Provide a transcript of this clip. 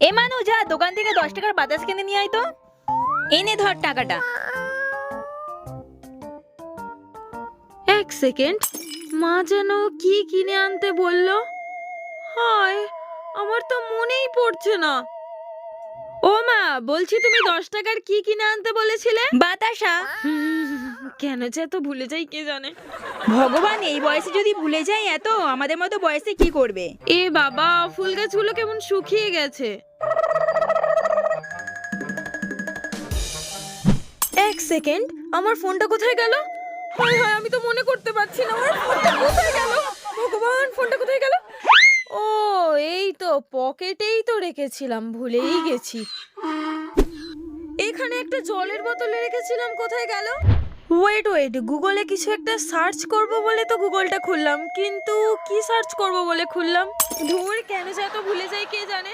এ মানু, যা দোকান থেকে 10 টাকার বাতাস কিনে নিয়ে আয় তো। এনে ধর টাকাটা। এক সেকেন্ড, মা যেন কি কিনে আনতে বললো। হায়, আমার তো মনেই পড়ছে না। ও মা, বলছি তুমি 10 টাকার কি কিনে আনতে বলেছিলে? বাতাসা। কেন যে এত ভুলে যাই কে জানে। ভগবান, এই বয়সে যদি ভুলে যাই এত, আমাদের মতো বয়সে কি করবে? এ বাবা, ফুল গাছগুলো কেমন শুকিয়ে গেছে। এক সেকেন্ড, আমার ফোনটা কোথায় গেল? হায় হায়, আমি তো মনে করতে পারছি না আমার ফোনটা কোথায় গেল। ভগবান, ফোনটা কোথায় গেল? ও, এই তো পকেটেই তো রেখেছিলাম, ভুলেই গেছি। এখানে একটা জলের বোতলে রেখেছিলাম, কোথায় গেল? ওয়েট ওয়েট, গুগলে কিছু একটা সার্চ করব বলে তো গুগলটা খুললাম, কিন্তু কি সার্চ করব বলে খুললাম। ধুর, কেন যে এত ভুলে যাই কে জানে।